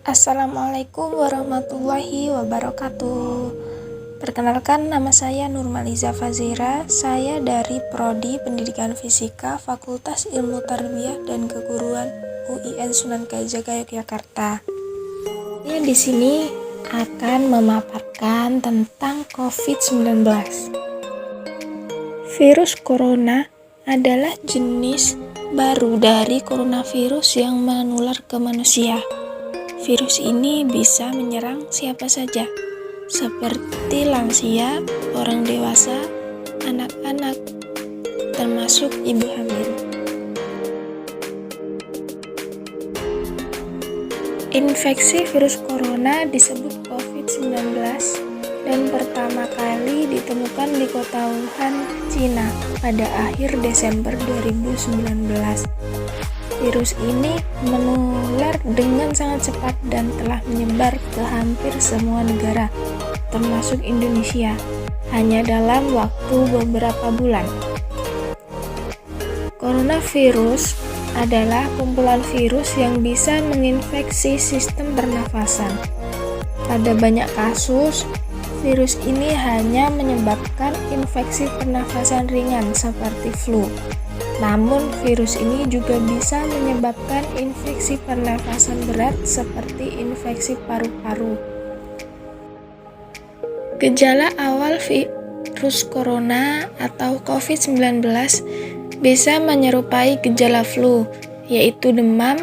Assalamualaikum warahmatullahi wabarakatuh. Perkenalkan, nama saya Nurmaliza Fazira. Saya dari Prodi Pendidikan Fisika Fakultas Ilmu Tarbiyah dan Keguruan UIN Sunan Kalijaga Yogyakarta. Saya di sini akan memaparkan tentang COVID-19. Virus corona adalah jenis baru dari coronavirus yang menular ke manusia. Virus ini bisa menyerang siapa saja, seperti lansia, orang dewasa, anak-anak, termasuk ibu hamil. Infeksi virus corona disebut COVID-19 dan pertama kali ditemukan di kota Wuhan, Cina pada akhir Desember 2019. Virus ini menular dengan sangat cepat dan telah menyebar ke hampir semua negara, termasuk Indonesia, hanya dalam waktu beberapa bulan. Coronavirus adalah kumpulan virus yang bisa menginfeksi sistem pernafasan. Pada banyak kasus, virus ini hanya menyebabkan infeksi pernafasan ringan seperti flu. Namun, virus ini juga bisa menyebabkan infeksi pernafasan berat seperti infeksi paru-paru. Gejala awal virus corona atau COVID-19 bisa menyerupai gejala flu, yaitu demam,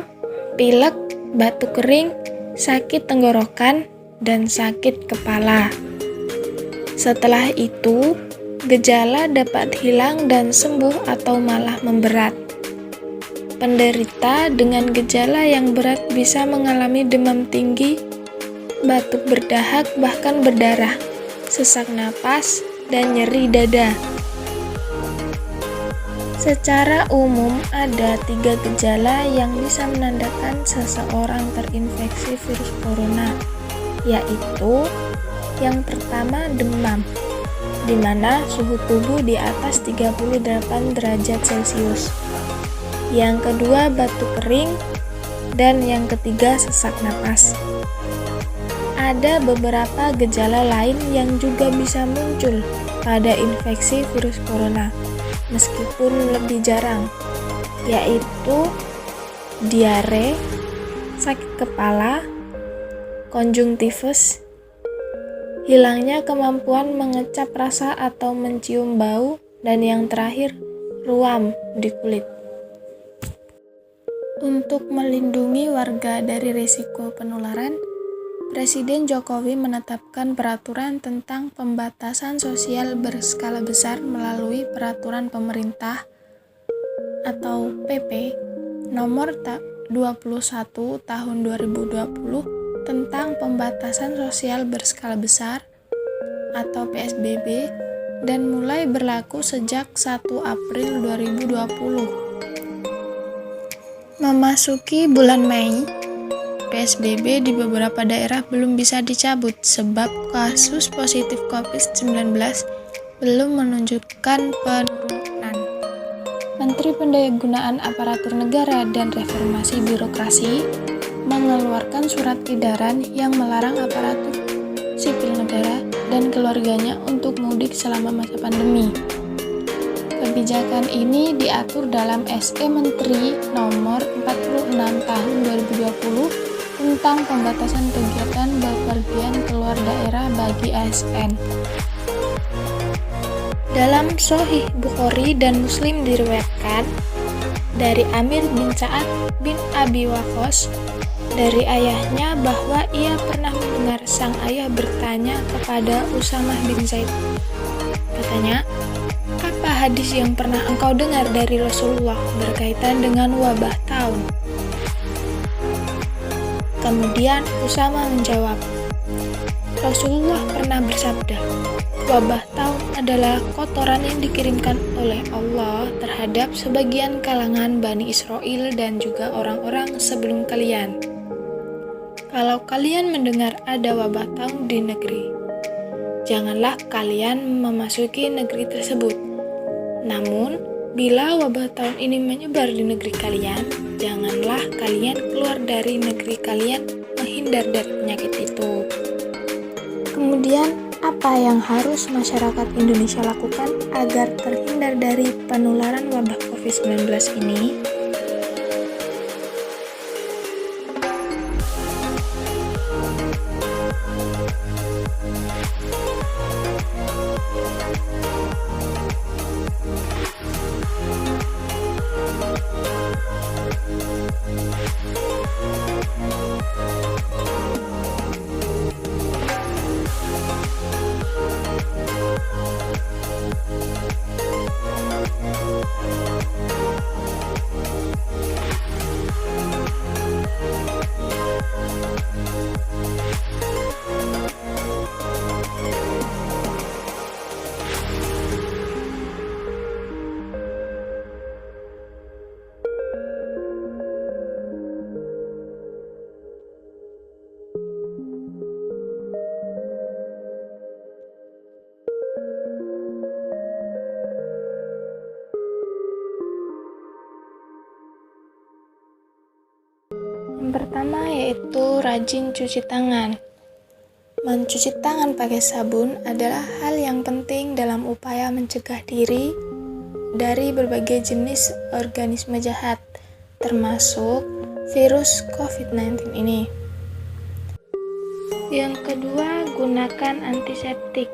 pilek, batuk kering, sakit tenggorokan, dan sakit kepala. Setelah itu, gejala dapat hilang dan sembuh atau malah memberat. Penderita dengan gejala yang berat bisa mengalami demam tinggi, batuk berdahak bahkan berdarah, sesak napas, dan nyeri dada. Secara umum, ada 3 gejala yang bisa menandakan seseorang terinfeksi virus corona, yaitu yang pertama demam, di mana suhu tubuh di atas 38 derajat Celcius. Yang kedua batuk kering, dan yang ketiga sesak napas. Ada beberapa gejala lain yang juga bisa muncul pada infeksi virus corona, meskipun lebih jarang, yaitu diare, sakit kepala, konjungtivus, hilangnya kemampuan mengecap rasa atau mencium bau, dan yang terakhir, ruam di kulit. Untuk melindungi warga dari risiko penularan, Presiden Jokowi menetapkan peraturan tentang pembatasan sosial berskala besar melalui Peraturan Pemerintah atau PP nomor 21 tahun 2020 tentang pembatasan sosial berskala besar atau PSBB dan mulai berlaku sejak 1 April 2020. Memasuki bulan Mei, PSBB di beberapa daerah belum bisa dicabut sebab kasus positif COVID-19 belum menunjukkan penurunan. Menteri Pendayagunaan Aparatur Negara dan Reformasi Birokrasi mengeluarkan surat edaran yang melarang aparatur sipil negara dan keluarganya untuk mudik selama masa pandemi. Kebijakan ini diatur dalam SE Menteri Nomor 46 Tahun 2020 tentang pembatasan kegiatan bepergian keluar daerah bagi ASN. Dalam Sahih Bukhari dan Muslim diriwayatkan dari Amir bin Sa'ad bin Abi Waqqas dari ayahnya bahwa ia pernah mendengar sang ayah bertanya kepada Usamah bin Zaid. Katanya, "Apa hadis yang pernah engkau dengar dari Rasulullah berkaitan dengan wabah taun?" Kemudian Usamah menjawab, "Rasulullah pernah bersabda, wabah taun adalah kotoran yang dikirimkan oleh Allah terhadap sebagian kalangan Bani Israel dan juga orang-orang sebelum kalian. Kalau kalian mendengar ada wabah taun di negeri, janganlah kalian memasuki negeri tersebut. Namun, bila wabah taun ini menyebar di negeri kalian, janganlah kalian keluar dari negeri kalian menghindar dari penyakit itu. Kemudian, apa yang harus masyarakat Indonesia lakukan agar terhindar dari penularan wabah COVID-19 ini? Yang pertama yaitu rajin cuci tangan. Mencuci tangan pakai sabun adalah hal yang penting dalam upaya mencegah diri dari berbagai jenis organisme jahat, termasuk virus COVID-19 ini. Yang kedua, gunakan antiseptik.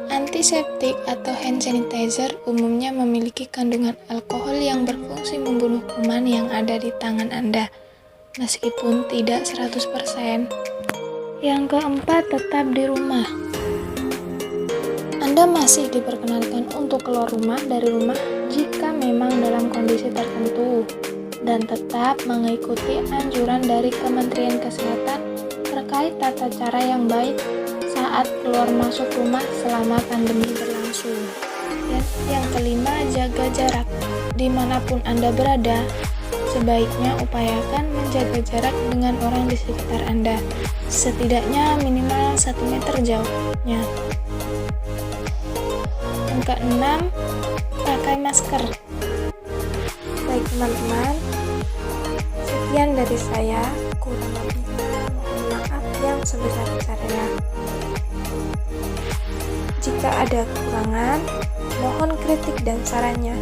Antiseptik atau hand sanitizer umumnya memiliki kandungan alkohol yang berfungsi membunuh kuman yang ada di tangan Anda, meskipun tidak 100%. Yang keempat, tetap di rumah. Anda masih diperkenankan untuk keluar dari rumah jika memang dalam kondisi tertentu, dan tetap mengikuti anjuran dari Kementerian Kesehatan terkait tata cara yang baik saat keluar masuk rumah selama pandemi berlangsung. Dan yang kelima, jaga jarak. Dimanapun Anda berada, sebaiknya upayakan menjaga jarak dengan orang di sekitar Anda, setidaknya minimal 1 meter jauhnya. Yang keenam, pakai masker. Baik teman-teman, sekian dari saya, kurang lebihnya mohon maaf yang sebesar-besarnya. Jika ada kekurangan, mohon kritik dan sarannya.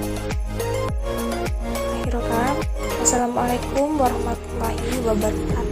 Akhirul kalam, wassalamualaikum warahmatullahi wabarakatuh.